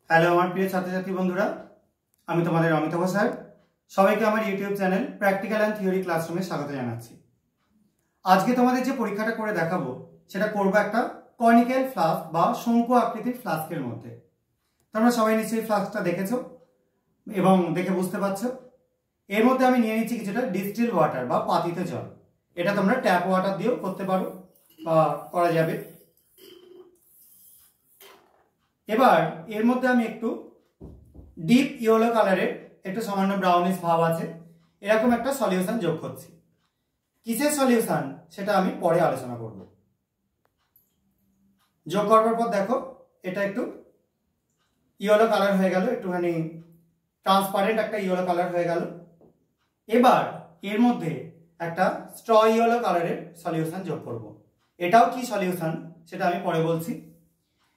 Hello আমার প্রিয় ছাত্রছাত্রী বন্ধুরা, আমি তোমাদের অমিতাভ স্যার। সবাইকে আমার YouTube channel practical and theory ক্লাসরুমে স্বাগত জানাচ্ছি। আজকে তোমাদের যে পরীক্ষাটা করে দেখাবো সেটা করবো একটা কনিক্যাল ফ্লাস্ক বা শঙ্কু আকৃতির ফ্লাস্কের মধ্যে। তোমরা সবাই নিশ্চয়ই ফ্লাস্কটা দেখেছো এবং দেখে বুঝতে পারছো। এর মধ্যে আমি নিয়ে নিচ্ছি কিছুটা ডিস্টিল ওয়াটার বা পাতিত জল। এটা তোমরা ট্যাপ ওয়াটার দিয়েও করতে পারো বা করা যাবে। এবার এর মধ্যে আমি একটু ডিপ ইয়েলো কালারের একটু সামান্য ব্রাউনিশ ভাব আছে এরকম একটা সলিউশন যোগ করছি। কিসের সলিউশন সেটা আমি পরে আলোচনা করব। যোগ করবার পর দেখো এটা একটু ইয়েলো কালার হয়ে গেল, একটুখানি ট্রান্সপারেন্ট একটা ইয়েলো কালার হয়ে গেল। এবার এর মধ্যে একটা স্ট্র ইয়েলো কালারের সলিউশন যোগ করব। এটাও কি সলিউশন সেটা আমি পরে বলছি।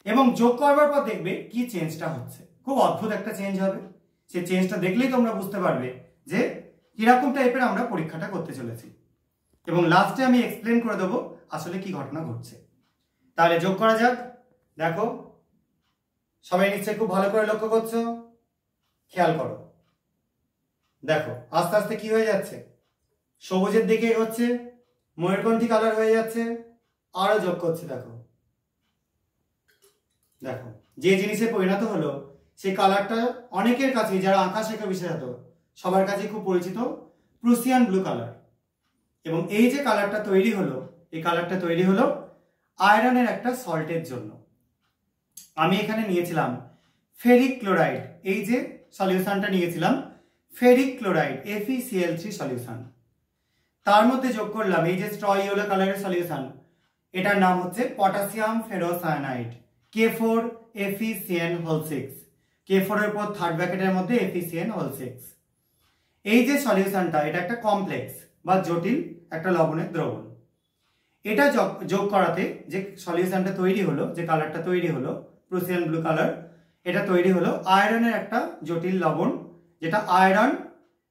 এবং যোগ করবার পর দেখবে কি চেঞ্জটা হচ্ছে, খুব অদ্ভুত একটা চেঞ্জ হবে। সেই চেঞ্জটা দেখলেই তোমরা বুঝতে পারবে যে কিরকম টাইপের আমরা পরীক্ষাটা করতে চলেছি। এবং লাস্টে আমি এক্সপ্লেন করে দেবো আসলে কি ঘটনা ঘটছে। তাহলে যোগ করা যাক। দেখো সবাই নিশ্চয়ই খুব ভালো করে লক্ষ্য করছো, খেয়াল করো। দেখো আস্তে আস্তে কি হয়ে যাচ্ছে, সবুজের দিকে এগোচ্ছে, ময়ূরকণ্ঠী কালার হয়ে যাচ্ছে, আরো যোগ করছে। দেখো দেখো যে জিনিসে পরিণত হলো সেই কালারটা অনেকের কাছে, যারা আঁকা শেখা বিশেষত সবার কাছে খুব পরিচিত, প্রুসিয়ান ব্লু কালার। এবং এই যে কালারটা তৈরি হলো, এই কালারটা তৈরি হলো আয়রনের একটা সল্টের জন্য। আমি এখানে নিয়েছিলাম ফেরিক ক্লোরাইড, এই যে সলিউশনটা নিয়েছিলাম ফেরিক ক্লোরাইড FeCl3 সলিউশন। তার মধ্যে যোগ করলাম এই যে স্ট্র ইয়েলো কালারের সলিউশন, এটার নাম হচ্ছে পটাশিয়াম ফেরোসায়ানাইড K4FeCN6। K4 এর পর থার্ড ব্র্যাকেটের মধ্যে FeCN6। এই যে সলিউশনটা এটা একটা কমপ্লেক্স বা জটিল একটা লবণের দ্রবণ। এটা যোগ করাতে যে সলিউশনটা তৈরি হলো, যে কালারটা তৈরি হলো প্রুসিয়ান ব্লু কালার, এটা তৈরি হলো আয়রনের একটা জটিল লবণ, যেটা আয়রন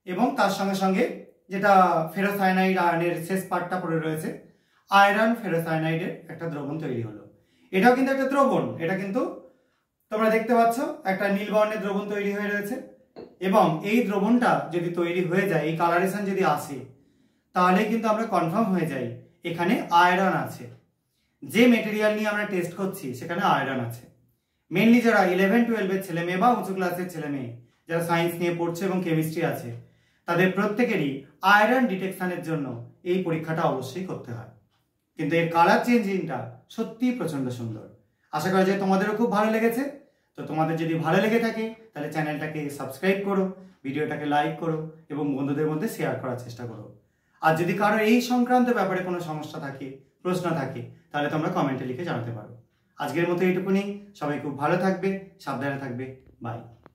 এবং তার সঙ্গে সঙ্গে যেটা ফেরোসায়ানাইড আয়রনের শেষ পার্টটা পড়ে রয়েছে, আয়রন ফেরোসায়ানাইডের একটা দ্রবণ তৈরি হলো। এটাও কিন্তু একটা দ্রবণ, এটা কিন্তু তোমরা দেখতে পাচ্ছ একটা নীল বর্ণের দ্রবণ তৈরি হয়ে রয়েছে। এবং এই দ্রবণটা যদি তৈরি হয়ে যায়, এই কালারেশন যদি আসে, তাহলে কিন্তু আমরা কনফার্ম হয়ে যাই এখানে আয়রন আছে। যে মেটেরিয়াল নিয়ে আমরা টেস্ট করছি সেখানে আয়রন আছে। মেনলি যারা 11-12 ছেলে মেয়ে বা উঁচু ক্লাসের ছেলে মেয়ে যারা সায়েন্স নিয়ে পড়ছে এবং কেমিস্ট্রি আছে, তাদের প্রত্যেকেরই আয়রন ডিটেকশনের জন্য এই পরীক্ষাটা অবশ্যই করতে হয়। কিন্তু এর কালার চেঞ্জিংটা সত্যিই প্রচন্ড সুন্দর। আশা করা যায় তোমাদেরও খুব ভালো লেগেছে। তো তোমাদের যদি ভালো লেগে থাকে তাহলে চ্যানেলটাকে সাবস্ক্রাইব করো, ভিডিওটাকে লাইক করো এবং বন্ধুদের মধ্যে শেয়ার করার চেষ্টা করো। আর যদি কারো এই সংক্রান্ত ব্যাপারে কোনো সমস্যা থাকে, প্রশ্ন থাকে, তাহলে তোমরা কমেন্টে লিখে জানাতে পারো। আজকের মতো এইটুকুনি। সবাই খুব ভালো থাকবে, সাবধানে থাকবে। বাই।